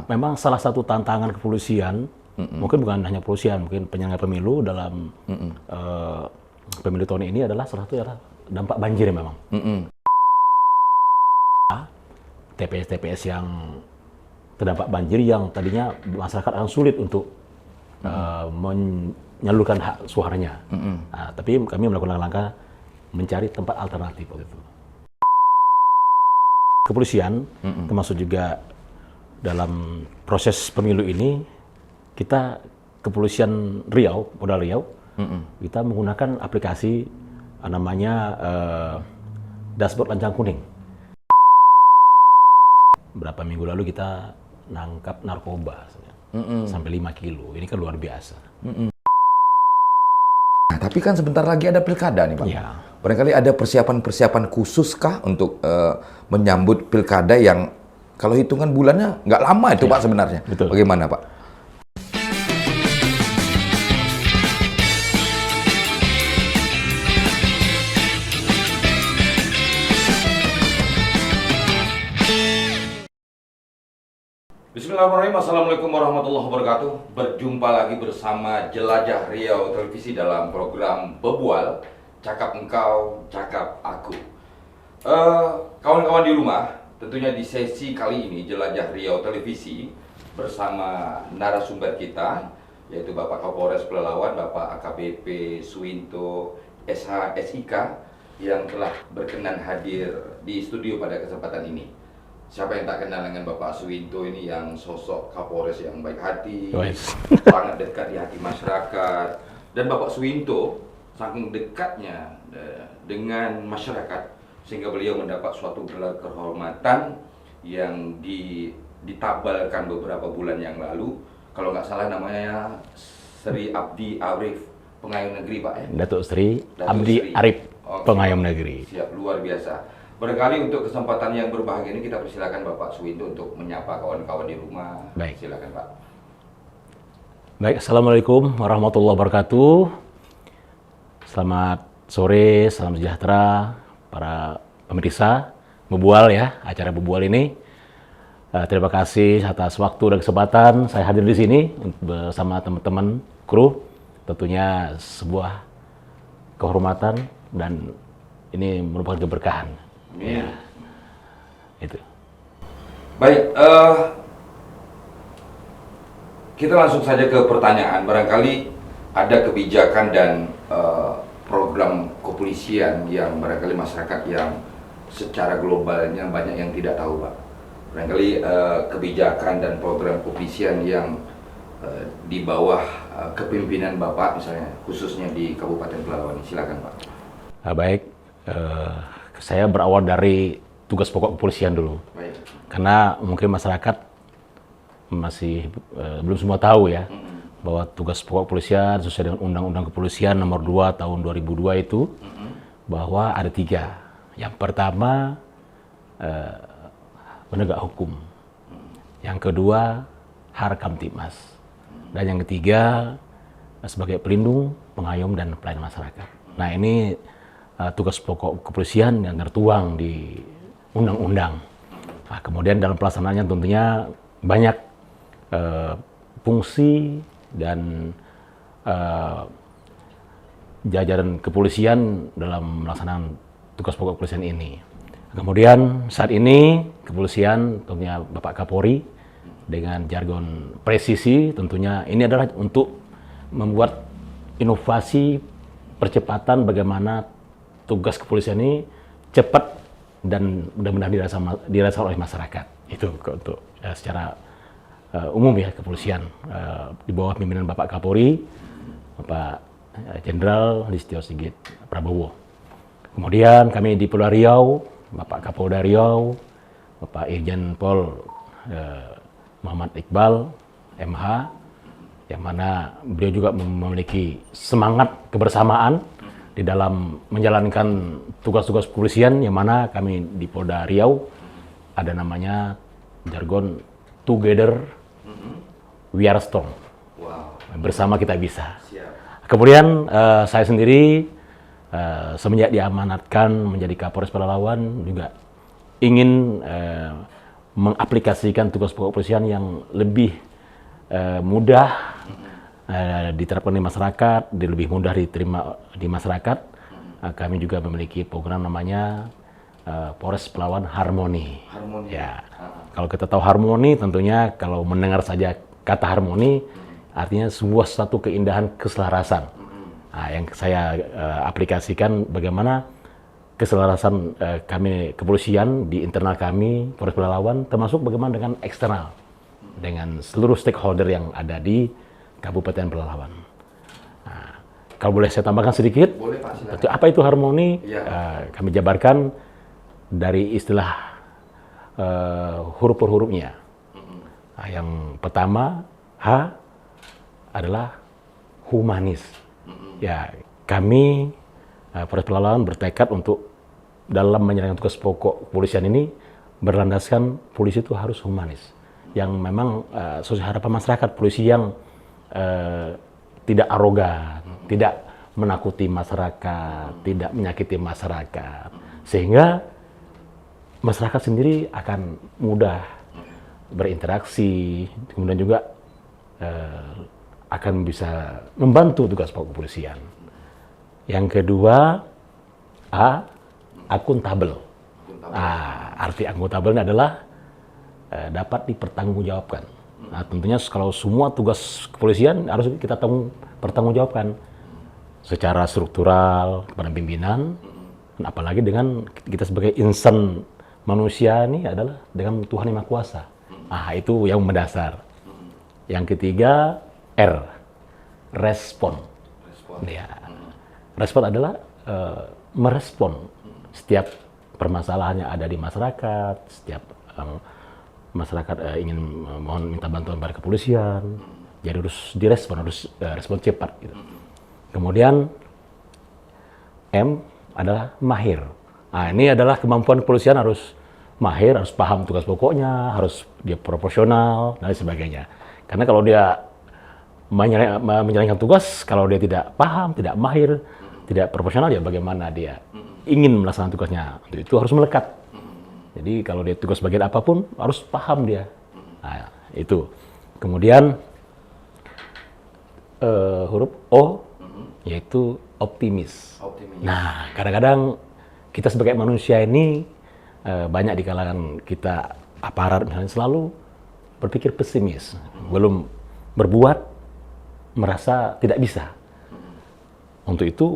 memang salah satu tantangan kepolisian, mungkin bukan hanya kepolisian, mungkin penyelenggara pemilu dalam pemilu tahun ini adalah salah satu adalah dampak banjir memang. TPS-TPS yang terdampak banjir yang tadinya masyarakat akan sulit untuk menyalurkan hak suaranya. Nah, tapi kami melakukan langkah mencari tempat alternatif waktu itu. Kepolisian, termasuk juga dalam proses pemilu ini, kita kepolisian Riau, Polda Riau, kita menggunakan aplikasi namanya dashboard lancang kuning. Berapa minggu lalu kita nangkap narkoba sampai 5 kilo. Ini kan luar biasa. Nah, tapi kan sebentar lagi ada pilkada nih, Pak. Ya. Barangkali ada persiapan-persiapan khusus kah untuk menyambut pilkada yang kalau hitungan bulannya nggak lama itu, Pak, sebenarnya. Betul. Bagaimana, Pak? Bismillahirrahmanirrahim. Assalamualaikum warahmatullahi wabarakatuh. Berjumpa lagi bersama Jelajah Riau Televisi dalam program Bebual, Cakap Engkau, Cakap Aku. Kawan-kawan di rumah, tentunya di sesi kali ini Jelajah Riau Televisi bersama narasumber kita, yaitu Bapak Kapolres Pelalawan, Bapak AKBP Suwinto SH SIK, yang telah berkenan hadir di studio pada kesempatan ini. Siapa yang tak kenal dengan Bapak Suwinto ini, yang sosok Kapolres yang baik hati, sangat dekat di hati masyarakat. Dan Bapak Suwinto saking dekatnya dengan masyarakat sehingga beliau mendapat suatu gelar kehormatan yang ditabalkan beberapa bulan yang lalu. Kalau nggak salah namanya Sri Abdi Arif Pengayom Negeri, Pak, ya? Datuk Sri Abdi Arif Pengayom Negeri. Siap, luar biasa. Barangkali untuk kesempatan yang berbahagia ini kita persilakan Bapak Suwinto untuk menyapa kawan-kawan di rumah. Baik. Silakan, Pak. Baik, Assalamualaikum warahmatullahi wabarakatuh. Selamat sore, salam sejahtera para pemirsa Bebual ya, acara Bebual ini. Terima kasih atas waktu dan kesempatan saya hadir di sini bersama teman-teman kru. Tentunya sebuah kehormatan dan ini merupakan keberkahan. Ya, itu. Baik, kita langsung saja ke pertanyaan. Barangkali ada kebijakan dan program kepolisian yang barangkali masyarakat yang secara globalnya banyak yang tidak tahu, Pak. Barangkali kebijakan dan program kepolisian yang di bawah kepemimpinan Bapak, misalnya khususnya di Kabupaten Pelalawan. Silakan, Pak. Baik. Saya berawal dari tugas pokok kepolisian dulu. Baik. Karena mungkin masyarakat masih belum semua tahu ya, bahwa tugas pokok kepolisian sesuai dengan Undang-Undang Kepolisian Nomor 2 Tahun 2002 itu, bahwa ada 3. Yang pertama, penegak hukum. Yang kedua, Harkamtibmas. Dan yang ketiga, sebagai pelindung, pengayom, dan pelayan masyarakat. Nah, ini tugas pokok kepolisian yang tertuang di undang-undang. Nah, kemudian dalam pelaksanaannya tentunya banyak fungsi dan jajaran kepolisian dalam melaksanakan tugas pokok kepolisian ini. Kemudian saat ini kepolisian tentunya Bapak Kapolri dengan jargon presisi, tentunya ini adalah untuk membuat inovasi percepatan bagaimana tugas kepolisian ini cepat dan mudah-mudahan dirasakan oleh masyarakat. Itu untuk secara umum ya, kepolisian di bawah pimpinan Bapak Kapolri, Bapak Jenderal Listio Sigit Prabowo. Kemudian kami di Polda Riau, Bapak Kapolda Riau, Bapak Irjen Pol Muhammad Iqbal, MH, yang mana beliau juga memiliki semangat kebersamaan di dalam menjalankan tugas-tugas kepolisian, yang mana kami di Polda Riau ada namanya jargon Together We Are Strong. Wow. Bersama kita bisa. Siap. Kemudian saya sendiri semenjak diamanatkan menjadi Kapolres Pelalawan juga ingin mengaplikasikan tugas pokok kepolisian yang lebih mudah diterapkan di masyarakat, lebih mudah diterima di masyarakat. Kami juga memiliki program namanya Polres Pelawan Harmoni. Ya, kalau kita tahu harmoni, tentunya kalau mendengar saja kata harmoni, artinya sebuah satu keindahan keselarasan. Nah, yang saya aplikasikan bagaimana keselarasan kami kepolisian di internal kami Polres Pelalawan, termasuk bagaimana dengan eksternal, dengan seluruh stakeholder yang ada di Kabupaten Pelalawan. Nah, kalau boleh saya tambahkan sedikit, boleh, Pak, apa itu harmoni? Ya. Kami jabarkan dari istilah huruf per hurufnya. Nah, yang pertama H adalah humanis. Ya, kami Polres Pelalawan bertekad untuk dalam menjalankan tugas pokok kepolisian ini berlandaskan polisi itu harus humanis, yang memang sesuai harapan masyarakat, polisi yang tidak arogan, tidak menakuti masyarakat, tidak menyakiti masyarakat, sehingga masyarakat sendiri akan mudah berinteraksi, kemudian juga akan bisa membantu tugas pokok kepolisian. Yang kedua, A, akuntabel. Arti akuntabel adalah dapat dipertanggungjawabkan. Nah, tentunya kalau semua tugas kepolisian harus kita pertanggungjawabkan secara struktural kepada pimpinan, dan apalagi dengan kita sebagai insan manusia ini adalah dengan Tuhan Yang Maha Kuasa. Itu yang mendasar. Yang ketiga, R, respon. Ya. Respon adalah merespon setiap permasalahan yang ada di masyarakat, setiap masyarakat ingin minta bantuan pada kepolisian, jadi harus direspon, harus respon cepat. Gitu. Kemudian M adalah mahir. Nah, ini adalah kemampuan kepolisian, harus mahir, harus paham tugas pokoknya, harus dia proporsional dan sebagainya. Karena kalau dia menjalankan tugas, kalau dia tidak paham, tidak mahir, tidak proporsional, ya bagaimana dia ingin melaksanakan tugasnya? Itu harus melekat. Jadi kalau dia tugas bagian apapun harus paham dia. Nah, itu. Kemudian huruf O, yaitu optimis. Nah, kadang-kadang kita sebagai manusia ini banyak di kalangan kita aparat misalnya selalu berpikir pesimis, belum berbuat merasa tidak bisa. Untuk itu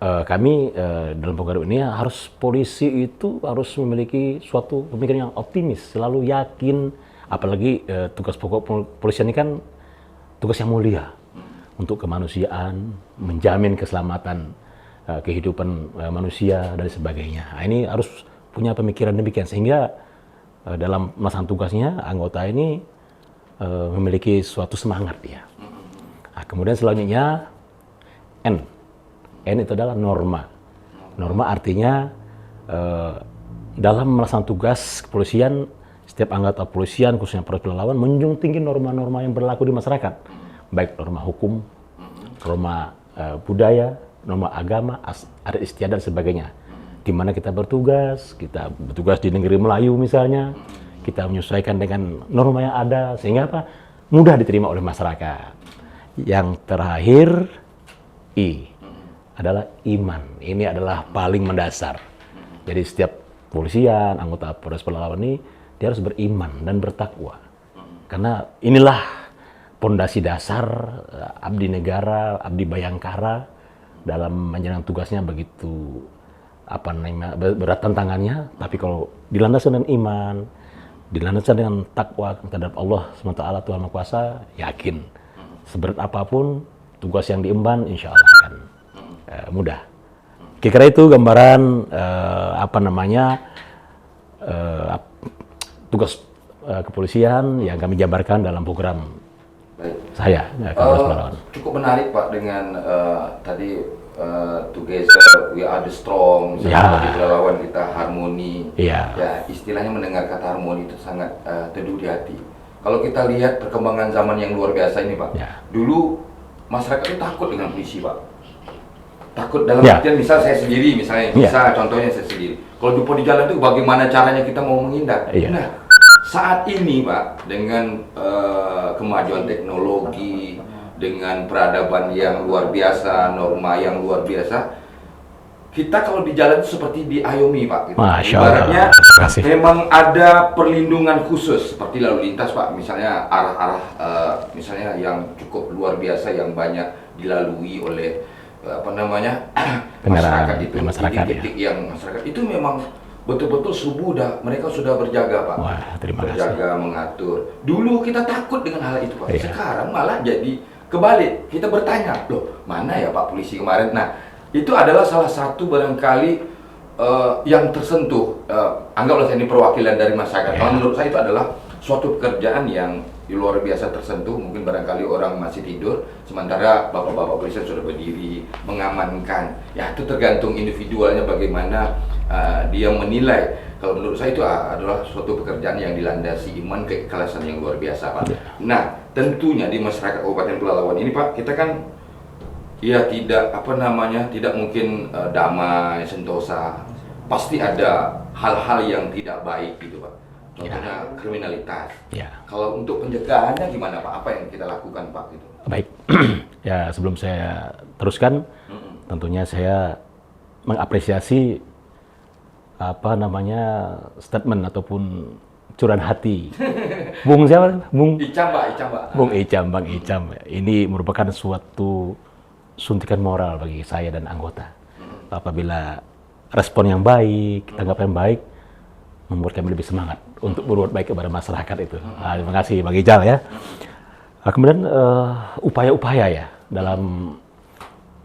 kami dalam program ini harus polisi itu harus memiliki suatu pemikiran yang optimis, selalu yakin, apalagi tugas pokok polisi ini kan tugas yang mulia untuk kemanusiaan, menjamin keselamatan kehidupan manusia dan sebagainya. Nah, ini harus punya pemikiran demikian sehingga dalam melaksanakan tugasnya anggota ini memiliki suatu semangat ya. Nah, kemudian selanjutnya N. N itu adalah norma. Norma artinya dalam melaksanakan tugas kepolisian, setiap anggota kepolisian khususnya Polres Pelalawan menjunjung tinggi norma-norma yang berlaku di masyarakat, baik norma hukum, norma budaya, norma agama, adat istiadat dan sebagainya. Di mana kita bertugas di negeri Melayu misalnya, kita menyesuaikan dengan norma yang ada sehingga apa? Mudah diterima oleh masyarakat. Yang terakhir I adalah iman. Ini adalah paling mendasar. Jadi setiap polisian, anggota Polres Pelalawan ini dia harus beriman dan bertakwa. Karena inilah pondasi dasar abdi negara, abdi bayangkara dalam menjalankan tugasnya begitu berat tantangannya, tapi kalau dilandaskan dengan iman, dilandaskan dengan takwa terhadap Allah SWT Tuhan Maha Kuasa, yakin seberat apapun tugas yang diemban, insya Allah akan mudah. Kira-kira itu gambaran tugas kepolisian yang kami jabarkan dalam program saya. Cukup menarik Pak dengan tadi together we are the strong, di Pelalawan kita harmoni. Ya, istilahnya mendengar kata harmoni itu sangat teduh di hati. Kalau kita lihat perkembangan zaman yang luar biasa ini Pak, dulu masyarakat itu takut dengan polisi Pak. Takut dalam artian misal saya sendiri, contohnya saya sendiri. Kalau jumpa di jalan itu bagaimana caranya kita mau menghindar? Nah, saat ini Pak, dengan kemajuan teknologi, dengan peradaban yang luar biasa, norma yang luar biasa, kita kalau di jalan itu seperti diayomi Pak. Gitu. Masya Ibaratnya Allah. Terima kasih. memang ada perlindungan khusus seperti lalu lintas Pak, misalnya arah-arah misalnya yang cukup luar biasa yang banyak dilalui oleh Kendaraan, masyarakat itu, masyarakat, titik-titik yang masyarakat itu memang betul-betul mereka sudah berjaga Pak. Wah, terima kasih. Berjaga, mengatur. Dulu kita takut dengan hal itu Pak. Iya. Sekarang malah jadi kebalik. Kita bertanya, loh mana ya Pak polisi kemarin? Nah, itu adalah salah satu barangkali yang tersentuh. Anggaplah saya ini perwakilan dari masyarakat. Kalau menurut saya itu adalah suatu pekerjaan yang luar biasa tersentuh. Mungkin barangkali orang masih tidur, sementara bapak-bapak polisi sudah berdiri mengamankan. Ya itu tergantung individualnya bagaimana dia menilai. Kalau menurut saya itu adalah suatu pekerjaan yang dilandasi iman keikhlasan yang luar biasa Pak. Nah tentunya di masyarakat Kabupaten Pelalawan ini Pak, kita kan ya tidak mungkin damai sentosa. Pasti ada hal-hal yang tidak baik gitu Pak. Contohnya kriminalitas. Ya. Kalau untuk pencegahannya gimana Pak? Apa yang kita lakukan Pak? Gitu. Baik. Ya, sebelum saya teruskan, tentunya saya mengapresiasi statement ataupun curahan hati Bung siapa? Bung Icam Pak. Bung Icam, Bang Icam. Ini merupakan suatu suntikan moral bagi saya dan anggota. Apabila respon yang baik, tanggapan yang baik, membuat kami lebih semangat untuk berbuat baik kepada masyarakat itu. Terima kasih Bang Ijal ya. Kemudian upaya-upaya ya dalam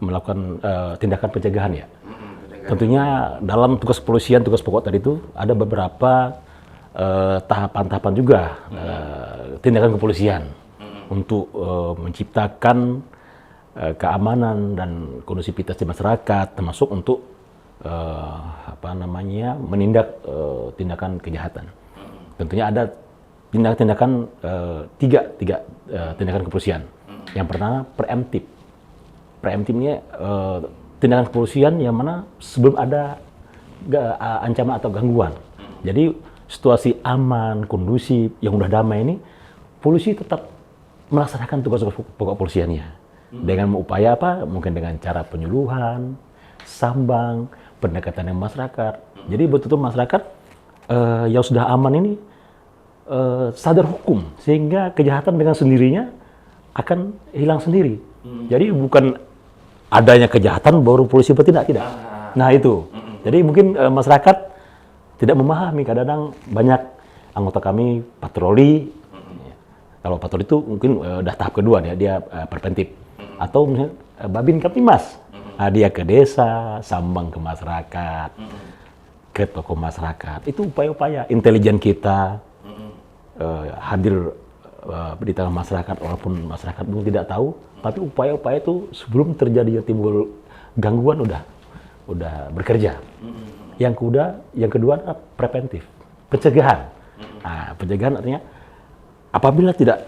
melakukan tindakan pencegahan ya. Tentunya dalam tugas kepolisian, tugas pokok tadi itu ada beberapa tahapan-tahapan juga tindakan kepolisian untuk menciptakan keamanan dan kondusivitas di masyarakat, termasuk untuk menindak tindakan kejahatan. Tentunya ada tindakan tiga tindakan kepolisian. Yang pertama preemptif. Preemptifnya tindakan kepolisian yang mana sebelum ada ancaman atau gangguan. Jadi situasi aman, kondusif, yang udah damai ini, polisi tetap melaksanakan tugas pokok polisiannya dengan upaya apa? Mungkin dengan cara penyuluhan, sambang, pendekatan dengan masyarakat. Jadi betul-betul masyarakat yang sudah aman ini sadar hukum, sehingga kejahatan dengan sendirinya akan hilang sendiri. Jadi bukan adanya kejahatan baru polisi bertindak, tidak. Nah itu. Jadi mungkin masyarakat tidak memahami, kadang-kadang banyak anggota kami patroli. Kalau patroli itu mungkin udah tahap kedua dia preventif. Atau misalnya Babin Kaptimas. Dia ke desa, sambang ke masyarakat, ke tokoh masyarakat. Itu upaya-upaya intelijen kita hadir di tengah masyarakat, walaupun masyarakat belum tidak tahu, tapi upaya-upaya itu sebelum terjadi timbul gangguan udah bekerja. Yang kedua adalah preventif, pencegahan. Nah, pencegahan artinya apabila tidak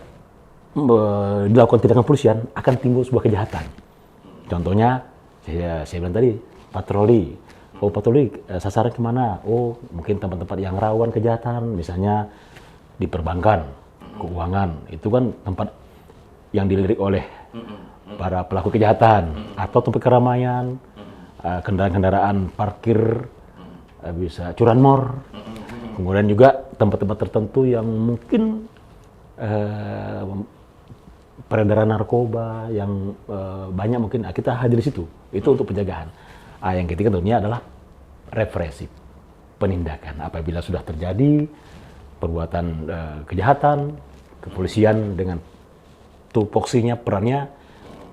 dilakukan tindakan polisian akan timbul sebuah kejahatan. Contohnya saya bilang tadi patroli. Oh patroli sasaran kemana? Oh mungkin tempat-tempat yang rawan kejahatan, misalnya di perbankan, keuangan. Itu kan tempat yang dilirik oleh para pelaku kejahatan, atau tempat keramaian, kendaraan-kendaraan parkir, bisa curanmor. Kemudian juga tempat-tempat tertentu yang mungkin peredaran narkoba yang banyak, mungkin kita hadir di situ. Itu untuk pencegahan. Yang ketiga tentunya adalah represif, penindakan. Apabila sudah terjadi perbuatan kejahatan, kepolisian dengan tupoksinya, perannya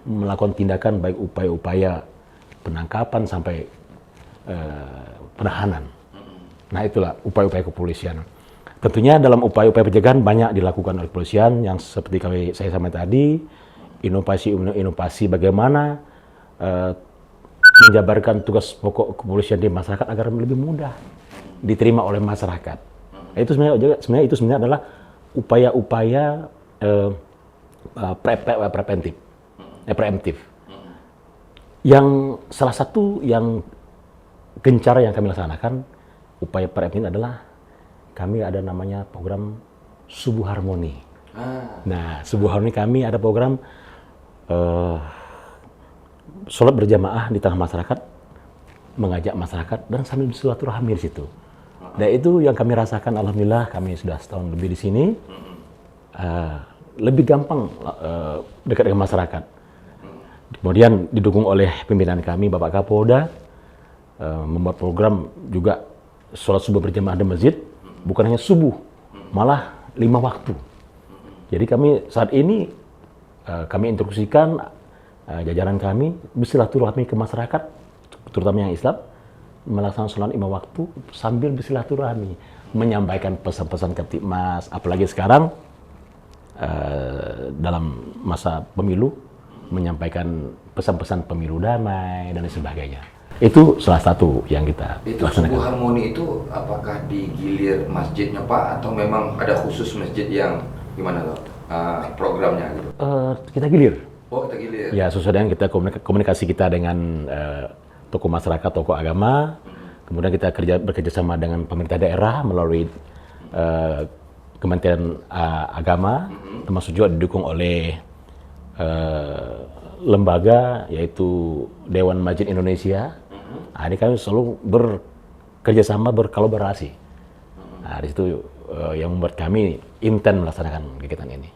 melakukan tindakan baik upaya-upaya penangkapan sampai penahanan. Nah itulah upaya-upaya kepolisian. Tentunya dalam upaya-upaya pencegahan banyak dilakukan oleh kepolisian, yang seperti saya sampaikan tadi, inovasi bagaimana menjabarkan tugas pokok kepolisian di masyarakat agar lebih mudah diterima oleh masyarakat. Itu sebenarnya itu adalah upaya-upaya preemptif. Yang salah satu yang gencar yang kami laksanakan upaya preemptif adalah kami ada namanya program Subuh Harmoni. Ah. Nah, Subuh Harmoni kami ada program sholat berjamaah di tengah masyarakat, mengajak masyarakat dan sambil bersilaturahmi di situ. Dan itu yang kami rasakan, alhamdulillah kami sudah setahun lebih di sini, lebih gampang dekat dengan masyarakat. Kemudian didukung oleh pimpinan kami, Bapak Kapolda, membuat program juga sholat subuh berjamaah di masjid, bukan hanya subuh, malah 5 waktu. Jadi kami saat ini, kami instruksikan jajaran kami bersilaturahmi ke masyarakat, terutama yang Islam, melaksanakan sholat 5 waktu sambil bersilaturahmi, menyampaikan pesan-pesan Kamtibmas, apalagi sekarang dalam masa pemilu, menyampaikan pesan-pesan pemilu damai dan sebagainya. Itu salah satu yang kita laksanakan. Subuh Harmoni itu apakah digilir masjidnya Pak, atau memang ada khusus masjid yang gimana loh programnya gitu? Kita gilir. Oh, kita gilir. Ya, sesuai dengan kita komunikasi kita dengan tokoh masyarakat, tokoh agama. Kemudian kita bekerja sama dengan pemerintah daerah melalui Kementerian Agama, termasuk juga didukung oleh lembaga yaitu Dewan Masjid Indonesia. Nah, ini kami selalu bekerja sama, berkolaborasi. Nah, di situ yang membuat kami intens melaksanakan kegiatan ini.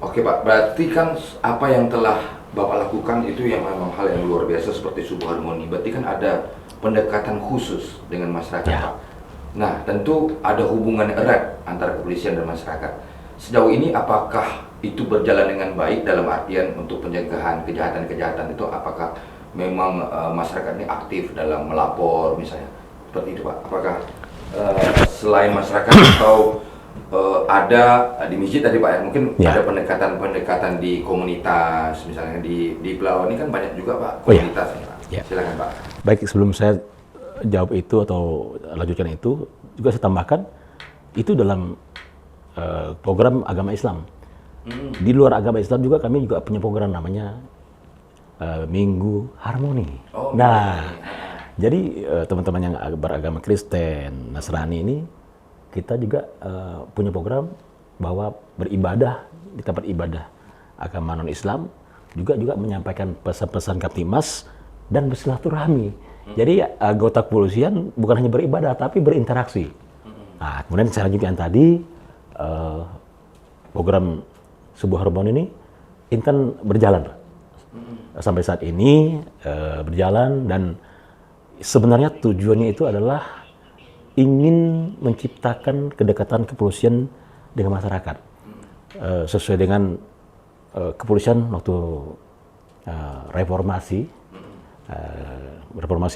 Oke Pak, berarti kan apa yang telah Bapak lakukan itu yang memang hal yang luar biasa seperti Subuh Harmoni. Berarti kan ada pendekatan khusus dengan masyarakat Ya. Pak. Nah, tentu ada hubungan erat antara kepolisian dan masyarakat. Sejauh ini apakah itu berjalan dengan baik dalam artian untuk pencegahan kejahatan-kejahatan itu, apakah memang masyarakat ini aktif dalam melapor misalnya? Seperti itu Pak. Apakah selain masyarakat atau ada di masjid tadi Pak ya, mungkin Ya. ada pendekatan-pendekatan di komunitas, misalnya di Pelalawan ini kan banyak juga Pak Oh, ya. komunitas nih Pak. Ya. Silakan Pak. Baik, sebelum saya jawab itu atau lanjutkan itu, juga saya tambahkan, itu dalam program agama Islam. Di luar agama Islam juga kami juga punya program namanya Minggu Harmoni. Oh, Nah, jadi teman-teman yang beragama Kristen, Nasrani ini, kita juga punya program bahwa beribadah di tempat ibadah agama non-Islam, juga menyampaikan pesan-pesan Kamtibmas dan bersilaturahmi. Jadi anggota kepolisian bukan hanya beribadah, tapi berinteraksi. Nah, kemudian saya lanjutkan tadi, program Subuh Harmoni ini intens berjalan, Pak. Sampai saat ini berjalan, dan sebenarnya tujuannya itu adalah ingin menciptakan kedekatan kepolisian dengan masyarakat. Sesuai dengan kepolisian waktu reformasi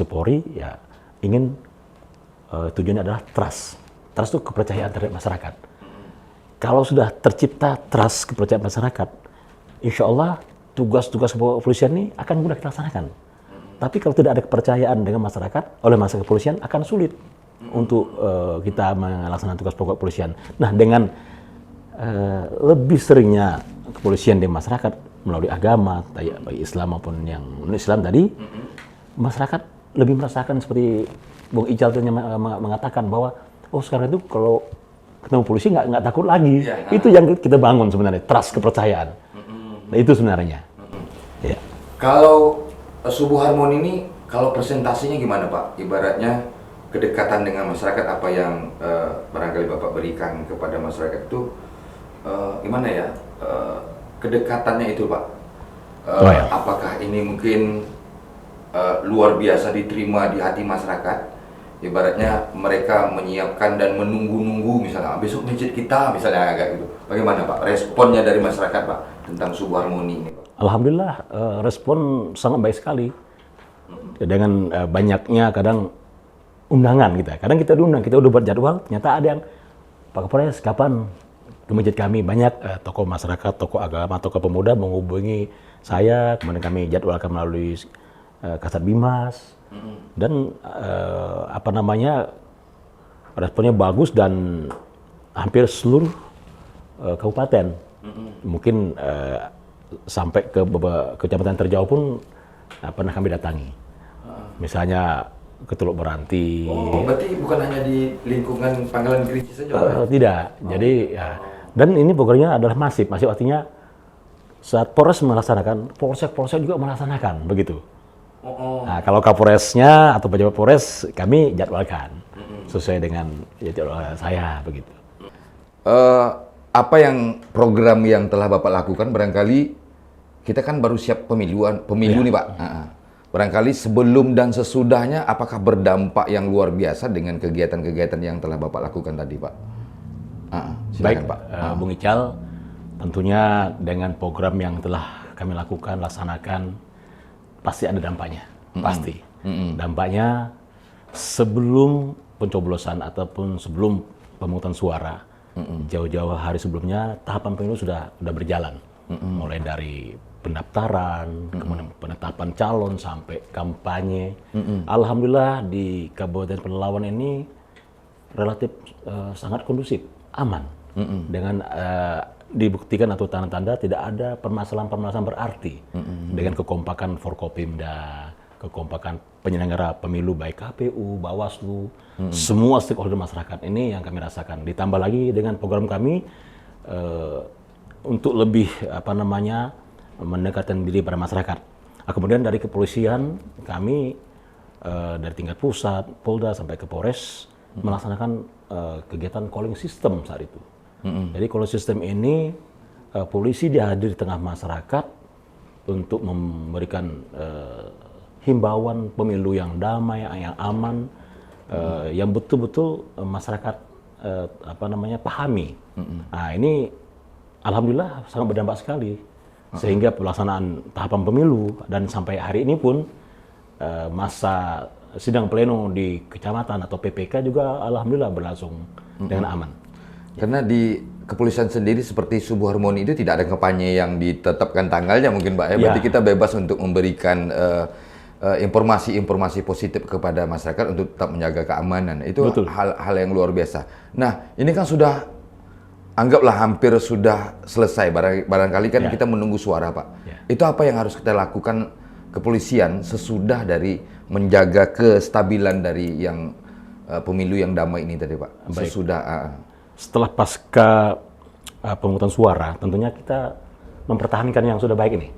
Polri, ya ingin tujuannya adalah trust. Trust itu kepercayaan terhadap masyarakat. Kalau sudah tercipta trust, kepercayaan masyarakat, insya Allah tugas-tugas kepolisian ini akan mudah kita laksanakan. Tapi kalau tidak ada kepercayaan dengan masyarakat, oleh masyarakat kepolisian akan sulit untuk kita melaksanakan tugas pokok kepolisian. Nah, dengan lebih seringnya kepolisian di masyarakat melalui agama, baik Islam maupun yang non-Islam tadi, masyarakat lebih merasakan seperti Bung Ical itu mengatakan bahwa sekarang itu kalau ketemu polisi nggak takut lagi. Ya. Itu yang kita bangun sebenarnya, trust, kepercayaan. Nah, itu sebenarnya. Ya. Kalau Subuh Harmoni ini, kalau presentasinya gimana Pak? Ibaratnya kedekatan dengan masyarakat, apa yang barangkali Bapak berikan kepada masyarakat itu gimana ya? Kedekatannya itu Pak. Ya. Apakah ini mungkin luar biasa diterima di hati masyarakat? Ibaratnya mereka menyiapkan dan menunggu-nunggu misalnya besok masjid kita misalnya agak gitu. Bagaimana Pak responnya dari masyarakat Pak tentang Subuh Harmoni ini Pak? Alhamdulillah respon sangat baik sekali. Dengan banyaknya kadang undangan kita. Kadang kita diundang, kita udah buat jadwal, ternyata ada yang Pak Kapolres kapan ke masjid kami. Banyak tokoh masyarakat, tokoh agama, tokoh pemuda menghubungi saya, kemudian kami jadwalkan melalui Kasat Bimas. Dan responnya bagus dan hampir seluruh kabupaten. Mungkin sampai ke beberapa kecamatan terjauh pun pernah kami datangi. Misalnya ke Teluk Beranti. Oh, berarti bukan hanya di lingkungan Pangkalan Kerinci saja, Pak? Tidak. Jadi ya, dan ini programnya adalah masif artinya saat Polres melaksanakan, Polsek juga melaksanakan begitu. Nah, kalau Kapolresnya atau pejabat Polres kami jadwalkan sesuai dengan jadwal saya begitu. Apa yang program yang telah Bapak lakukan, barangkali kita kan baru siap pemilu nih Pak. Barangkali sebelum dan sesudahnya apakah berdampak yang luar biasa dengan kegiatan-kegiatan yang telah Bapak lakukan tadi, Pak? Baik, Silakan, Pak. Bung Ical, tentunya dengan program yang telah kami lakukan, laksanakan, pasti ada dampaknya, pasti. Dampaknya sebelum pencoblosan ataupun sebelum pemungutan suara, jauh-jauh hari sebelumnya tahapan pemilu sudah berjalan, mulai dari pendaftaran, kemudian penetapan calon sampai kampanye. Alhamdulillah di Kabupaten Pelalawan ini relatif sangat kondusif, aman, dengan dibuktikan atau tanda-tanda tidak ada permasalahan-permasalahan berarti dengan kekompakan Forkopimda, kekompakan penyelenggara pemilu baik KPU, Bawaslu, semua stakeholder masyarakat ini yang kami rasakan. Ditambah lagi dengan program kami untuk lebih mendekatkan diri pada masyarakat. Kemudian dari kepolisian kami dari tingkat pusat, Polda sampai ke Polres melaksanakan kegiatan calling system saat itu. Jadi calling system ini polisi dihadir di tengah masyarakat untuk memberikan himbauan pemilu yang damai, yang aman, yang betul-betul masyarakat pahami. Nah ini alhamdulillah sangat berdampak sekali sehingga pelaksanaan tahapan pemilu dan sampai hari ini pun masa sidang pleno di kecamatan atau PPK juga alhamdulillah berlangsung dengan aman. Karena di kepolisian sendiri seperti Subuh Harmoni itu tidak ada kampanye yang ditetapkan tanggalnya mungkin Pak ya. Berarti kita bebas untuk memberikan informasi-informasi positif kepada masyarakat untuk tetap menjaga keamanan. Itu hal yang luar biasa. Nah, ini kan sudah anggaplah hampir sudah selesai. Barangkali kan kita menunggu suara Pak. Itu apa yang harus kita lakukan kepolisian sesudah dari menjaga kestabilan dari yang pemilu yang damai ini tadi Pak? Baik. Sesudah setelah pasca pemungutan suara, tentunya kita mempertahankan yang sudah baik ini.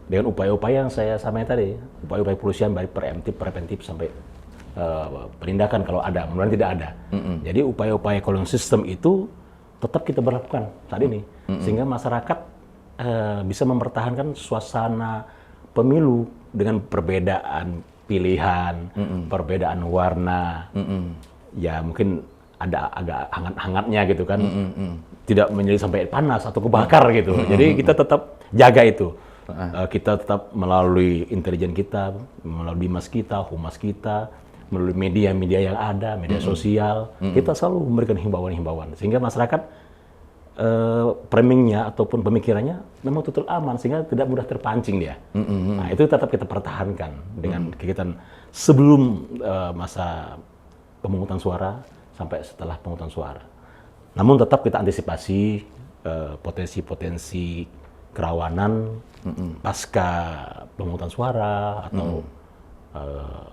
Dengan upaya-upaya yang saya sampaikan tadi, upaya-upaya kepolisian baik preventif sampai penindakan kalau ada, mudah-mudahan tidak ada. Jadi upaya-upaya calling system itu tetap kita berlakukan saat ini, sehingga masyarakat bisa mempertahankan suasana pemilu dengan perbedaan pilihan, perbedaan warna, ya mungkin ada agak hangat-hangatnya gitu kan, tidak menjadi sampai panas atau kebakar gitu. Jadi kita tetap jaga itu. Kita tetap melalui intelijen kita, melalui Bimas kita, Humas kita, melalui media-media yang ada, media sosial, kita selalu memberikan himbauan-himbauan sehingga masyarakat framingnya ataupun pemikirannya memang betul aman sehingga tidak mudah terpancing dia. Nah itu tetap kita pertahankan dengan kegiatan sebelum masa pemungutan suara sampai setelah pemungutan suara. Namun tetap kita antisipasi potensi-potensi kerawanan pasca pemungutan suara atau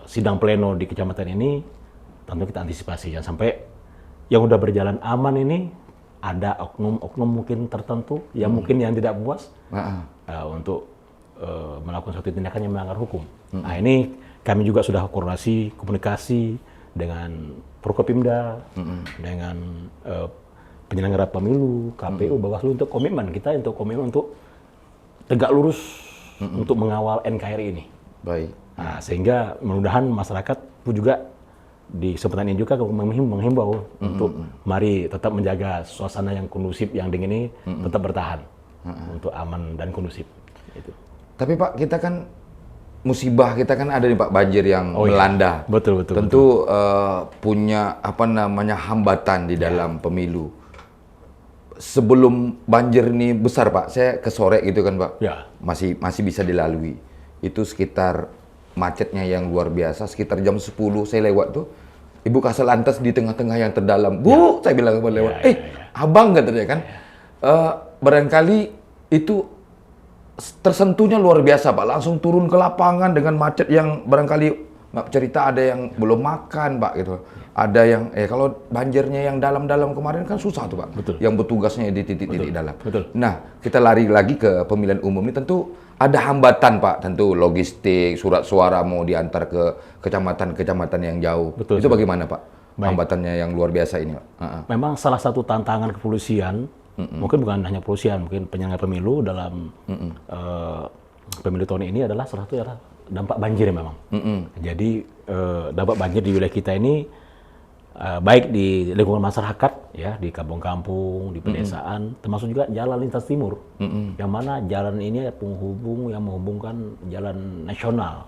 sidang pleno di kecamatan ini, tentu kita antisipasi jangan sampai yang udah berjalan aman ini ada oknum-oknum mungkin tertentu yang mungkin yang tidak puas untuk melakukan suatu tindakan yang melanggar hukum. Nah ini kami juga sudah komunikasi dengan Forkopimda, dengan penyelenggara pemilu, KPU, Bawaslu untuk komitmen untuk tegak lurus untuk mengawal NKRI ini. baik. Nah, sehingga mudah-mudahan masyarakat pun juga di kesempatan ini juga menghimbau untuk mari tetap menjaga suasana yang kondusif, yang dingin ini tetap bertahan untuk aman dan kondusif. Itu. Tapi Pak, kita kan musibah kita kan ada nih Pak, banjir yang melanda. Betul. Tentu punya hambatan di dalam pemilu. Sebelum banjir ini besar Pak, saya ke sore gitu kan Pak, masih bisa dilalui. Itu sekitar macetnya yang luar biasa, sekitar jam 10 saya lewat tuh, Ibu Kasal Lantas di tengah-tengah yang terdalam. Bu, saya bilang lewat, abang katanya kan. Barangkali itu tersentuhnya luar biasa Pak, langsung turun ke lapangan dengan macet yang barangkali cerita ada yang belum makan, Pak, gitu. Ada yang kalau banjirnya yang dalam-dalam kemarin kan susah tuh, Pak. Betul. Yang bertugasnya di titik-titik dalam. Betul. Nah, kita lari lagi ke pemilihan umum ini, tentu ada hambatan, Pak. Tentu logistik, surat suara mau diantar ke kecamatan-kecamatan yang jauh. Betul. Itu bagaimana, Pak? Baik. Hambatannya yang luar biasa ini, Pak. Memang salah satu tantangan kepolisian, mungkin bukan hanya kepolisian, mungkin penyelenggara pemilu dalam pemilu tahun ini adalah salah satu adalah dampak banjir memang. Jadi dampak banjir di wilayah kita ini baik di lingkungan masyarakat, ya, di kampung-kampung, di pedesaan, termasuk juga jalan lintas timur, yang mana jalan ini penghubung yang menghubungkan jalan nasional.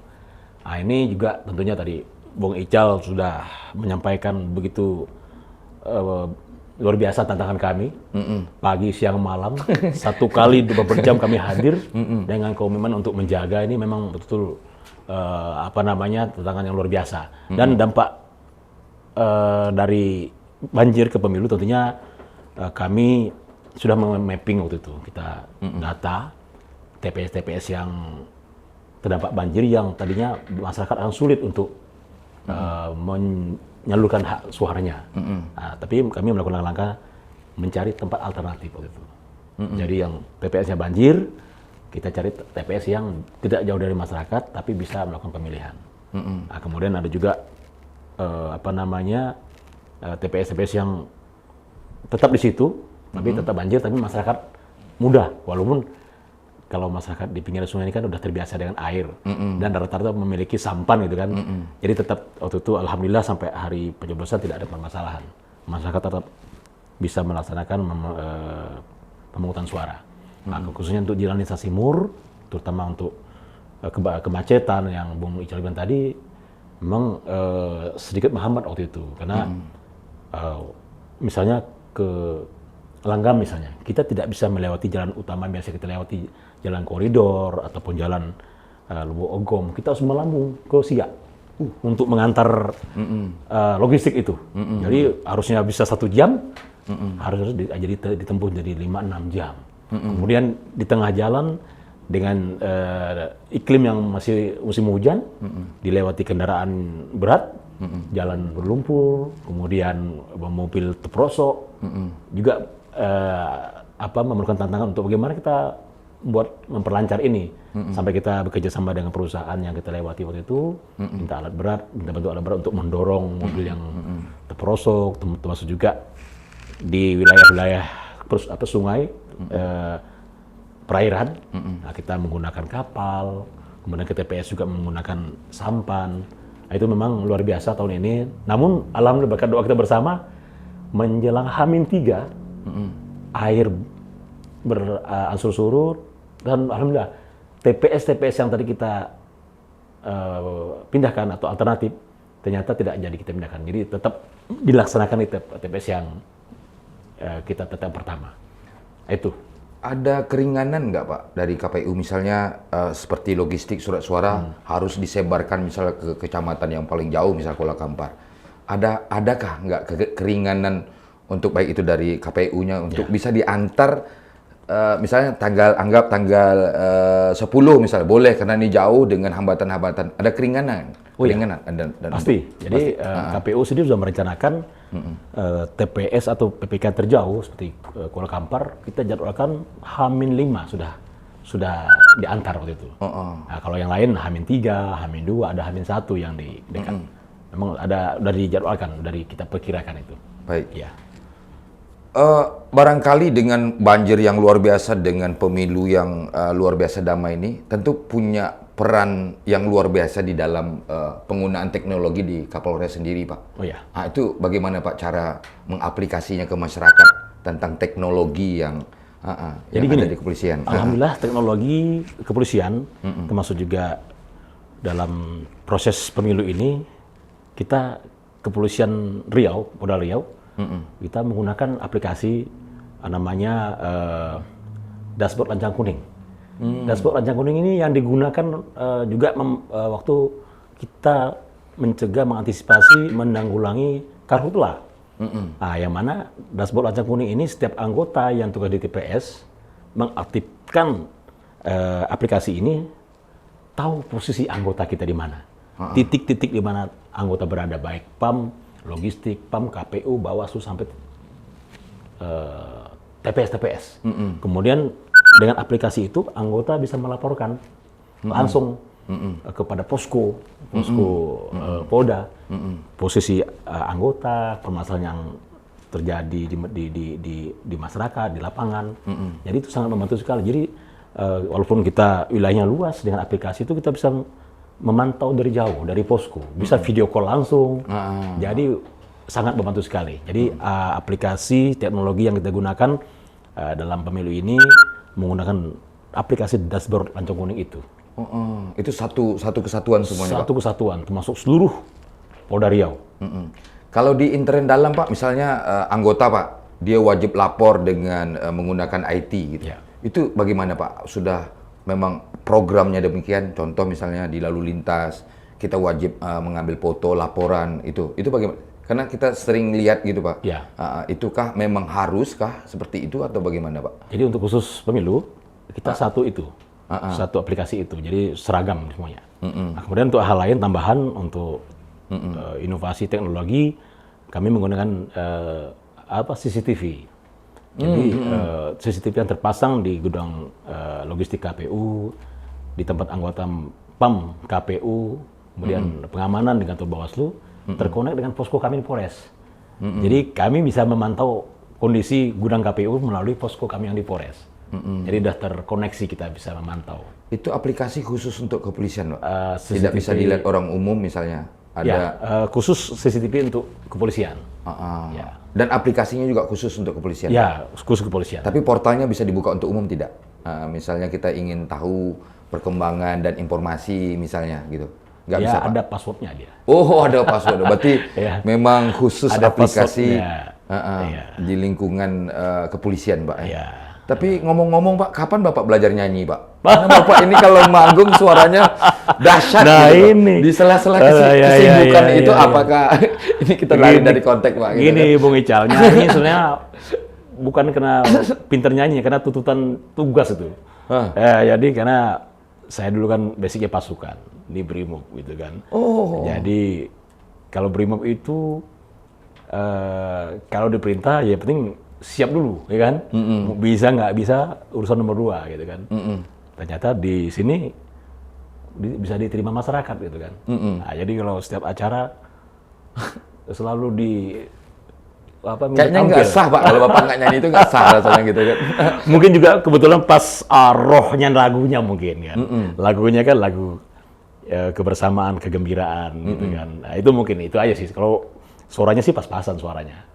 Nah, ini juga tentunya tadi Bung Ical sudah menyampaikan begitu luar biasa tantangan kami, pagi, siang, malam, 1 kali 24 jam kami hadir dengan komitmen untuk menjaga ini memang betul-betul tantangan yang luar biasa. Dan dampak dari banjir ke pemilu tentunya kami sudah mapping waktu itu, kita data TPS-TPS yang terdampak banjir yang tadinya masyarakat akan sulit untuk menyalurkan hak suaranya. Nah, tapi kami melakukan langkah mencari tempat alternatif waktu itu. Jadi yang TPS-nya banjir, kita cari TPS yang tidak jauh dari masyarakat tapi bisa melakukan pemilihan. Nah, kemudian ada juga TPS-TPS yang tetap di situ, tapi tetap banjir, tapi masyarakat mudah, walaupun kalau masyarakat di pinggir sungai ini kan udah terbiasa dengan air dan rata-rata memiliki sampan gitu kan. Jadi tetap waktu itu alhamdulillah sampai hari pencoblosan tidak ada permasalahan. Masyarakat tetap bisa melaksanakan pemungutan suara. Nah, khususnya untuk jalan lintas timur, terutama untuk kemacetan yang Bung Ical bilang tadi, memang sedikit menghambat waktu itu karena misalnya ke Langgam misalnya, kita tidak bisa melewati jalan utama biasa kita lewati, jalan koridor ataupun jalan Lubuk Ogom. Kita harus melambung ke Siak untuk mengantar logistik itu. Jadi harusnya bisa 1 jam, harus jadi ditempuh jadi 5-6 jam. Kemudian di tengah jalan dengan iklim yang masih musim hujan, dilewati kendaraan berat, jalan berlumpur, kemudian mobil terperosok, juga memerlukan tantangan untuk bagaimana kita buat memperlancar ini, sampai kita bekerja sama dengan perusahaan yang kita lewati waktu itu, minta alat berat, minta bantu alat berat untuk mendorong mobil yang terperosok, termasuk juga di wilayah-wilayah sungai, perairan. Nah, kita menggunakan kapal, kemudian ke TPS juga menggunakan sampan. Nah, itu memang luar biasa tahun ini. Namun alhamdulillah berkat doa kita bersama, menjelang H-3 air berangsur surut, dan alhamdulillah TPS yang tadi kita pindahkan atau alternatif ternyata tidak jadi kita pindahkan. Jadi tetap dilaksanakan di TPS yang kita tetap pertama. Itu. Ada keringanan nggak, Pak, dari KPU misalnya seperti logistik surat suara harus disebarkan misalnya ke kecamatan yang paling jauh, misalnya Kuala Kampar. Adakah nggak keringanan untuk baik itu dari KPU-nya untuk bisa diantar misalnya anggap tanggal 10 misalnya boleh karena ini jauh dengan hambatan-hambatan. Ada keringanan? Keringanan. Pasti. Jadi KPU sendiri sudah merencanakan TPS atau PPK terjauh seperti Kuala Kampar, kita jadwalkan H-5 sudah diantar waktu itu. Nah, kalau yang lain H-3, H-2, ada H-1 yang di dekat. Memang sudah dijadwalkan, dari kita perkirakan itu. Baik. Ya. Barangkali dengan banjir yang luar biasa, dengan pemilu yang luar biasa damai ini, tentu punya peran yang luar biasa di dalam penggunaan teknologi di Kapolres sendiri, Pak. Oh ya. Nah, itu bagaimana, Pak, cara mengaplikasinya ke masyarakat tentang teknologi yang Jadi yang gini, ada di kepolisian? Alhamdulillah teknologi kepolisian, termasuk juga dalam proses pemilu ini, kita kepolisian Riau, Polda Riau, kita menggunakan aplikasi namanya dashboard Lancang Kuning. Dashboard Lancang Kuning ini yang digunakan juga waktu kita mencegah, mengantisipasi, menanggulangi karhutla. Nah, yang mana dashboard Lancang Kuning ini setiap anggota yang tugas di TPS mengaktifkan aplikasi ini, tahu posisi anggota kita di mana. titik-titik di mana anggota berada, baik PAM, logistik, PAM, KPU, Bawaslu sampai TPS. Kemudian dengan aplikasi itu anggota bisa melaporkan langsung kepada posko Polda, posisi anggota, permasalahan yang terjadi di masyarakat, di lapangan. Jadi itu sangat membantu sekali. Jadi walaupun kita wilayahnya luas, dengan aplikasi itu kita bisa memantau dari jauh, dari posko, bisa video call langsung. Jadi sangat membantu sekali. Jadi aplikasi teknologi yang kita gunakan dalam pemilu ini menggunakan aplikasi dashboard Lancong Kuning itu. Itu satu kesatuan semuanya, Satu kesatuan, termasuk seluruh Polda Riau. Kalau di intern dalam Pak, misalnya anggota Pak, dia wajib lapor dengan menggunakan IT gitu. Ya. Itu bagaimana Pak? Sudah memang programnya demikian? Contoh misalnya di lalu lintas, kita wajib mengambil foto laporan itu bagaimana? Karena kita sering lihat gitu Pak. Ya. Itukah memang haruskah seperti itu atau bagaimana Pak? Jadi untuk khusus pemilu kita satu aplikasi itu, jadi seragam semuanya. Nah, kemudian untuk hal lain tambahan untuk inovasi teknologi, kami menggunakan CCTV. Jadi CCTV yang terpasang di gudang logistik KPU, di tempat anggota PAM KPU, kemudian pengamanan di kantor Bawaslu, terkonek dengan posko kami di Polres. Jadi kami bisa memantau kondisi gudang KPU melalui posko kami yang di Polres. Jadi sudah terkoneksi, kita bisa memantau. Itu aplikasi khusus untuk kepolisian Pak? Tidak CCTV bisa dilihat orang umum misalnya? Ada Ya, khusus CCTV untuk kepolisian. Ya. Dan aplikasinya juga khusus untuk kepolisian? Ya, khusus kepolisian. Tapi portalnya bisa dibuka untuk umum tidak? Misalnya kita ingin tahu perkembangan dan informasi misalnya gitu? Nggak Ya, bisa Pak? ada passwordnya dia. Oh, ada password. Berarti Ya. memang khusus Ada aplikasi passwordnya. Iya. di lingkungan kepolisian Pak. Ya. Tapi ngomong-ngomong Pak, kapan Bapak belajar nyanyi Pak? Karena Bapak ini kalau manggung suaranya dahsyat Nah, gitu. ini. Di sela-sela Ya, kesibukan ya, itu ya, ya. apakah ini kita lari dari konteks Pak? Gitu Gini, kan? Bung Ical, nyanyi sebenarnya bukan karena pinter nyanyi, karena tuntutan tugas itu. Jadi karena saya dulu kan basicnya pasukan di Brimob gitu kan. Jadi kalau Brimob itu kalau diperintah ya penting siap dulu, ya kan? Bisa nggak bisa urusan nomor 2 gitu kan. Ternyata di sini bisa diterima masyarakat gitu kan. Nah, jadi kalau setiap acara selalu minta Kayaknya tampil. nggak sah Pak, kalau Bapak nggak nyanyi itu nggak sah rasanya gitu kan. Mungkin juga kebetulan pas rohnya lagunya mungkin kan. Lagunya kan lagu kebersamaan, kegembiraan gitu kan. Nah, itu mungkin itu aja sih. Kalau suaranya sih pas-pasan suaranya.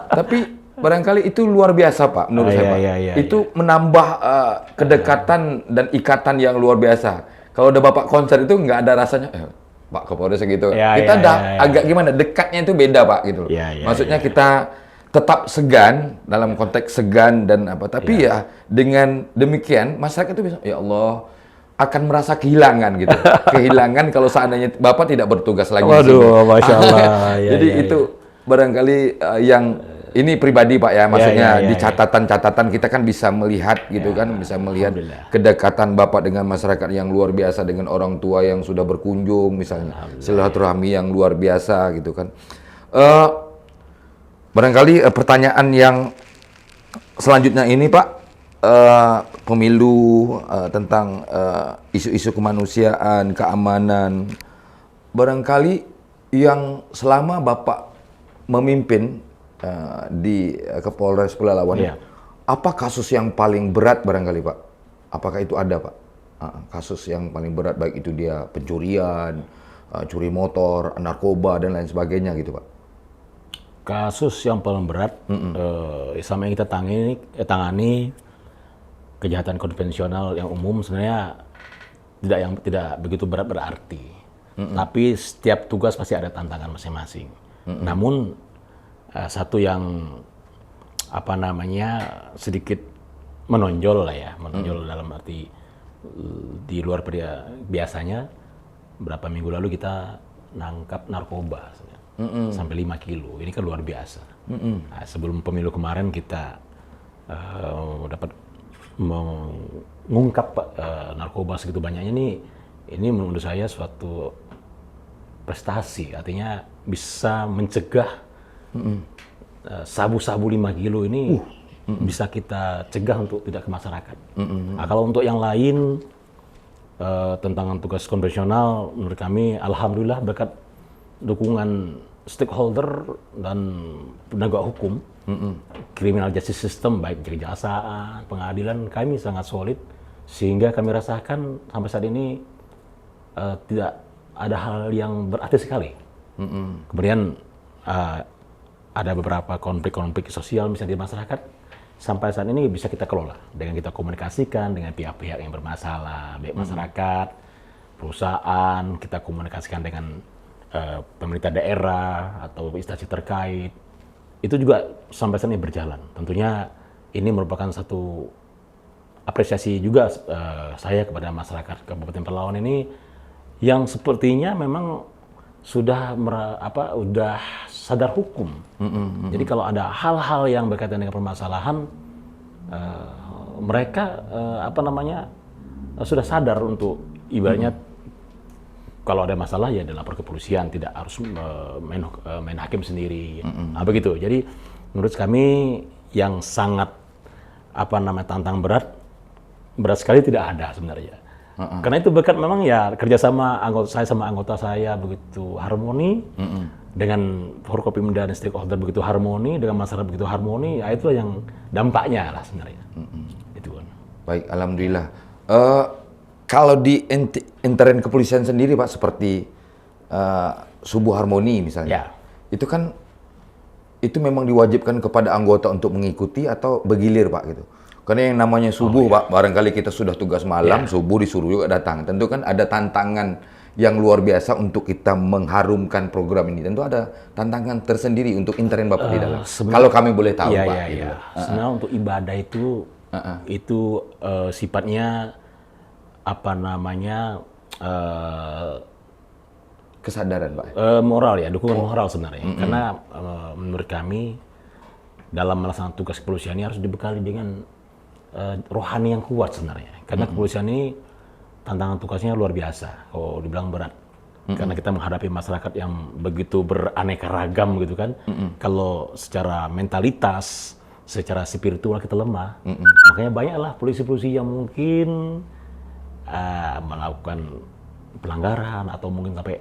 Tapi barangkali itu luar biasa Pak, menurut saya Pak. Iya, Itu menambah kedekatan dan ikatan yang luar biasa. Kalau udah Bapak konser itu nggak ada rasanya, Pak Kapolres gitu. Kita agak gimana, dekatnya itu beda Pak gitu. Maksudnya kita tetap segan, dalam konteks segan dan apa. Tapi ya dengan demikian masyarakat itu bisa, ya Allah, akan merasa kehilangan gitu. Kehilangan kalau seandainya Bapak tidak bertugas lagi. Waduh, Masya Allah. Jadi itu barangkali yang ini pribadi Pak ya, maksudnya di catatan-catatan kita kan bisa melihat gitu kan, bisa melihat kedekatan Bapak dengan masyarakat yang luar biasa, dengan orang tua yang sudah berkunjung misalnya, silaturahmi yang luar biasa gitu kan. Barangkali pertanyaan yang selanjutnya ini Pak, pemilu tentang isu-isu kemanusiaan, keamanan, barangkali yang selama Bapak memimpin di Kapolres Pelalawan, apa kasus yang paling berat barangkali Pak? Apakah itu ada Pak? Kasus yang paling berat, baik itu dia pencurian, curi motor, narkoba dan lain sebagainya gitu Pak? Kasus yang paling berat sama yang kita tangani kejahatan konvensional yang umum sebenarnya tidak begitu berat berarti. Tapi setiap tugas pasti ada tantangan masing-masing. Namun satu yang sedikit menonjol lah ya, menonjol dalam arti di luar biasanya. Berapa minggu lalu kita nangkap narkoba sampai 5 kilo. Ini kan luar biasa. Nah, sebelum pemilu kemarin kita dapat mengungkap narkoba segitu banyaknya. Ini ini menurut saya suatu prestasi, artinya bisa mencegah sabu-sabu 5 kilo ini bisa kita cegah untuk tidak ke masyarakat. Nah, kalau untuk yang lain tentang tugas konvensional, menurut kami alhamdulillah berkat dukungan stakeholder dan penegak hukum, criminal justice system baik kejaksaan, pengadilan, kami sangat solid sehingga kami rasakan sampai saat ini tidak ada hal yang berarti sekali. Kemudian ada beberapa konflik-konflik sosial misalnya di masyarakat, sampai saat ini bisa kita kelola dengan kita komunikasikan dengan pihak-pihak yang bermasalah, baik masyarakat, perusahaan, kita komunikasikan dengan pemerintah daerah atau instansi terkait. Itu juga sampai saat ini berjalan. Tentunya ini merupakan satu apresiasi juga saya kepada masyarakat Kabupaten Pelalawan ini yang sepertinya memang sudah sadar hukum. Jadi kalau ada hal-hal yang berkaitan dengan permasalahan, mereka sudah sadar untuk ibaratnya kalau ada masalah ya dilapor ke kepolisian, tidak harus main hakim sendiri. Begitu. Jadi menurut kami yang sangat tantangan berat sekali tidak ada sebenarnya. Karena itu berkat memang ya kerjasama anggota saya begitu harmoni, dengan Forkopimda dan stakeholder begitu harmoni, dengan masyarakat begitu harmoni, ya itulah yang dampaknya lah sebenarnya. Itu kan. Baik, alhamdulillah. Kalau di intern kepolisian sendiri Pak, seperti Subuh Harmoni misalnya, itu memang diwajibkan kepada anggota untuk mengikuti atau bergilir Pak gitu? Karena yang namanya subuh Pak, barangkali kita sudah tugas malam, subuh disuruh juga datang. Tentu kan ada tantangan yang luar biasa untuk kita mengharumkan program ini. Tentu ada tantangan tersendiri untuk intern Bapak di dalam. Kalau kami boleh tahu Pak. Gitu. Sebenarnya untuk ibadah itu sifatnya kesadaran Pak. Moral ya, dukungan moral sebenarnya. Karena menurut kami dalam melaksanakan tugas kepolisian ini harus dibekali dengan rohani yang kuat sebenarnya. Karena kepolisian ini tantangan tugasnya luar biasa. Kalau dibilang berat. Karena kita menghadapi masyarakat yang begitu beraneka ragam gitu kan. Kalau secara mentalitas, secara spiritual kita lemah. Makanya banyaklah polisi-polisi yang mungkin melakukan pelanggaran atau mungkin sampai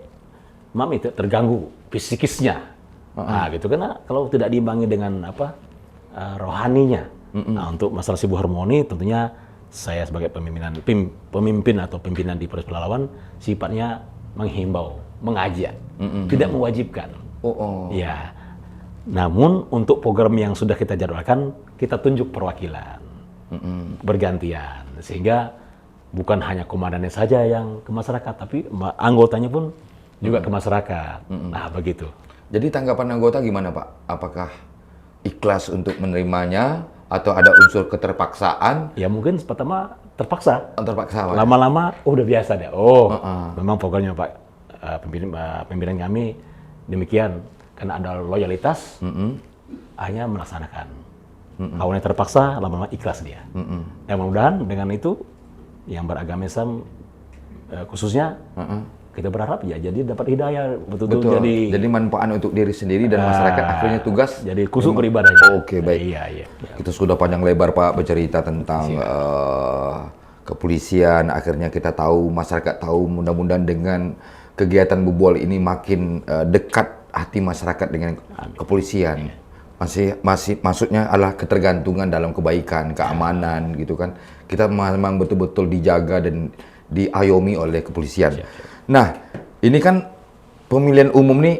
terganggu fisikisnya. Nah, gitu karena kalau tidak diimbangi dengan rohaninya. Nah, untuk masalah Subuh Harmoni tentunya saya sebagai pemimpin atau pimpinan di Polres Pelalawan sifatnya menghimbau, mengajak, tidak mewajibkan. Ya. Namun untuk program yang sudah kita jadwalkan, kita tunjuk perwakilan bergantian sehingga bukan hanya komandannya saja yang ke masyarakat, tapi anggotanya pun juga ke masyarakat. Nah, begitu. Jadi tanggapan anggota gimana Pak? Apakah ikhlas untuk menerimanya atau ada unsur keterpaksaan? Ya mungkin pertama terpaksa. Terpaksa. Lama-lama udah biasa deh. Memang programnya Pak pimpinan kami demikian. Karena ada loyalitas, hanya melaksanakan. Awalnya terpaksa, lama-lama ikhlas dia. Dan mudah-mudahan dengan itu yang beragama Islam khususnya kita berharap ya jadi dapat hidayah betul-betul jadi manfaat untuk diri sendiri dan masyarakat, akhirnya tugas jadi khusyuk beribadahnya. Oke, baik. Iya. Kita sudah panjang lebar Pak bercerita tentang kepolisian, akhirnya kita tahu, masyarakat tahu, mudah-mudahan dengan kegiatan Bubol ini makin dekat hati masyarakat dengan kepolisian. Maksudnya adalah ketergantungan dalam kebaikan, keamanan gitu kan. Kita memang betul-betul dijaga dan diayomi oleh kepolisian. Nah, ini kan pemilihan umum nih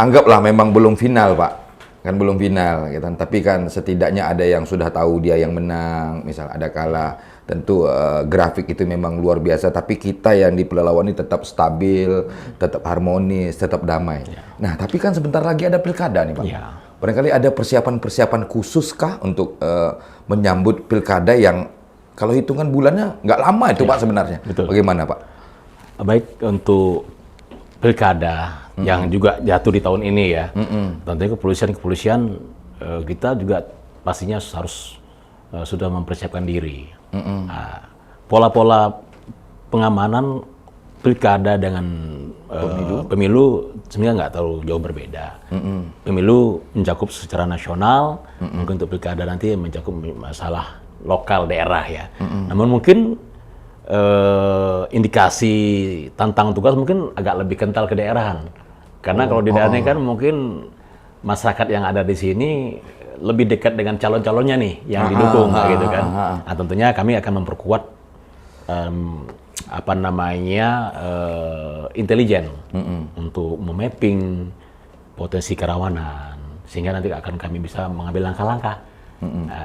anggaplah memang belum final, Pak. Kan belum final gitu. Tapi kan setidaknya ada yang sudah tahu dia yang menang, misal ada kalah. Tentu grafik itu memang luar biasa, tapi kita yang di Pelalawan ini tetap stabil, tetap harmonis, tetap damai. Nah, tapi kan sebentar lagi ada pilkada nih, Pak. Barangkali ada persiapan-persiapan khusus kah untuk menyambut pilkada yang kalau hitungan bulannya nggak lama itu, Pak, sebenarnya. Betul. Bagaimana, Pak? Baik, untuk pilkada yang juga jatuh di tahun ini ya, tentunya kepolisian kita juga pastinya harus sudah mempersiapkan diri. Pola-pola pengamanan pilkada dengan pemilu sebenarnya nggak terlalu jauh berbeda. Pemilu mencakup secara nasional, mungkin untuk pilkada nanti mencakup masalah lokal daerah ya. Namun mungkin indikasi tantangan tugas mungkin agak lebih kental ke daerahan. Karena kalau di daerah ini kan mungkin masyarakat yang ada di sini lebih dekat dengan calon-calonnya nih yang didukung gitu kan. Nah, tentunya kami akan memperkuat intelijen untuk memapping potensi kerawanan sehingga nanti akan kami bisa mengambil langkah-langkah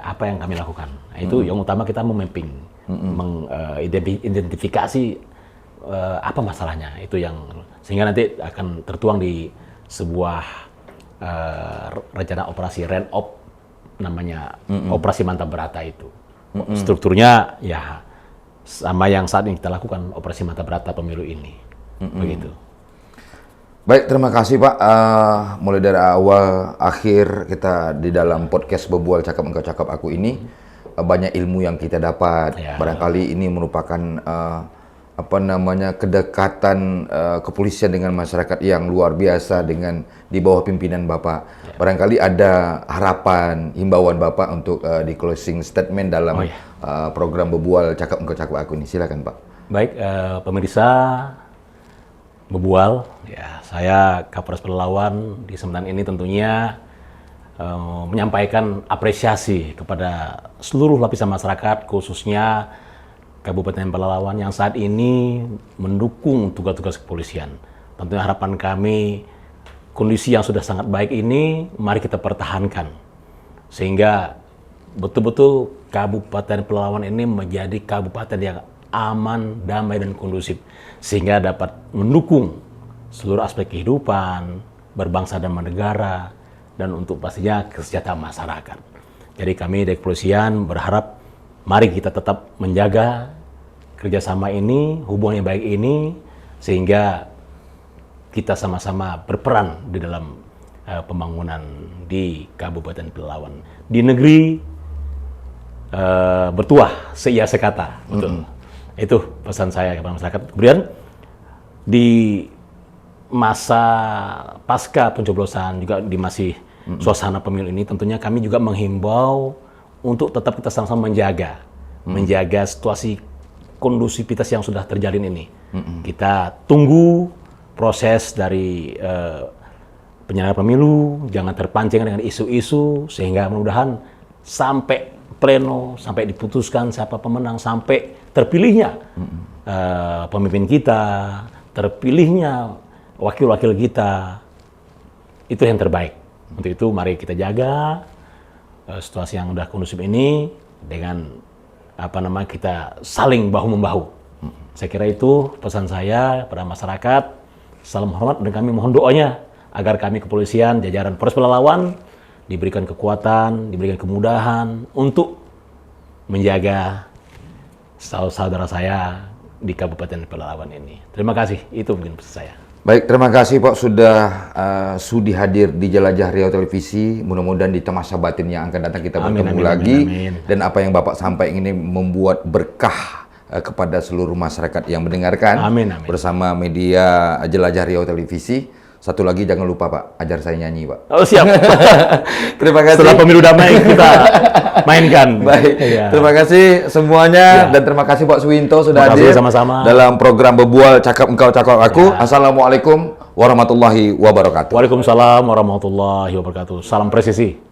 apa yang kami lakukan. Nah, itu yang utama kita memapping, mengidentifikasi apa masalahnya itu yang sehingga nanti akan tertuang di sebuah rencana operasi RENOP namanya operasi mantap berata itu. Strukturnya ya sama yang saat ini kita lakukan operasi mantap berata pemilu ini. Begitu. Baik, terima kasih Pak. Mulai dari awal akhir kita di dalam podcast Bebual Cakap Engkau Cakap Aku ini banyak ilmu yang kita dapat. Ya. Barangkali ini merupakan kedekatan kepolisian dengan masyarakat yang luar biasa dengan di bawah pimpinan Bapak. Ya. Barangkali ada harapan, himbauan Bapak untuk di closing statement dalam program Bebual Cakap Engkau Cakap Aku ini. Silakan Pak. Baik, pemirsa Bebual, ya saya Kapolres Pelalawan di kesempatan ini tentunya menyampaikan apresiasi kepada seluruh lapisan masyarakat, khususnya Kabupaten Pelalawan yang saat ini mendukung tugas-tugas kepolisian. Tentunya harapan kami, kondisi yang sudah sangat baik ini, mari kita pertahankan. Sehingga betul-betul Kabupaten Pelalawan ini menjadi kabupaten yang aman, damai, dan kondusif. Sehingga dapat mendukung seluruh aspek kehidupan, berbangsa dan bernegara, dan untuk pastinya kesejahteraan masyarakat. Jadi kami dari kepolisian berharap mari kita tetap menjaga kerjasama ini, hubungan yang baik ini, sehingga kita sama-sama berperan di dalam pembangunan di Kabupaten Pelalawan. Di negeri bertuah seia sekata, betul. Itu pesan saya kepada masyarakat. Kemudian di masa pasca pencoblosan juga di masih suasana pemilu ini, tentunya kami juga menghimbau untuk tetap kita sama-sama menjaga situasi kondusivitas yang sudah terjalin ini. Kita tunggu proses dari penyelenggaraan pemilu, jangan terpancing dengan isu-isu, sehingga mudah-mudahan sampai pleno, sampai diputuskan siapa pemenang, sampai terpilihnya pemimpin kita, terpilihnya wakil-wakil kita, itu yang terbaik. Untuk itu mari kita jaga situasi yang udah kondusif ini dengan kita saling bahu-membahu. Saya kira itu pesan saya pada masyarakat. Salam hormat dan kami mohon doanya agar kami kepolisian, jajaran Polres Pelalawan diberikan kekuatan, diberikan kemudahan untuk menjaga saudara saya di Kabupaten Pelalawan ini. Terima kasih, itu mungkin pesan saya. Baik, terima kasih Pak sudah sudi hadir di Jelajah Riau Televisi. Mudah-mudahan di masa batin yang akan datang kita bertemu lagi. Amin. Dan apa yang Bapak sampaikan ini membuat berkah kepada seluruh masyarakat yang mendengarkan. Amin. Bersama media Jelajah Riau Televisi. Satu lagi jangan lupa Pak, ajar saya nyanyi Pak. Oh siap. Terima kasih. Setelah pemilu damai kita mainkan. Baik, terima kasih semuanya dan terima kasih Pak Suwinto sudah hadir sama-sama dalam program Bebual Cakap Engkau Cakap Aku. Assalamualaikum warahmatullahi wabarakatuh. Waalaikumsalam warahmatullahi wabarakatuh. Salam presisi.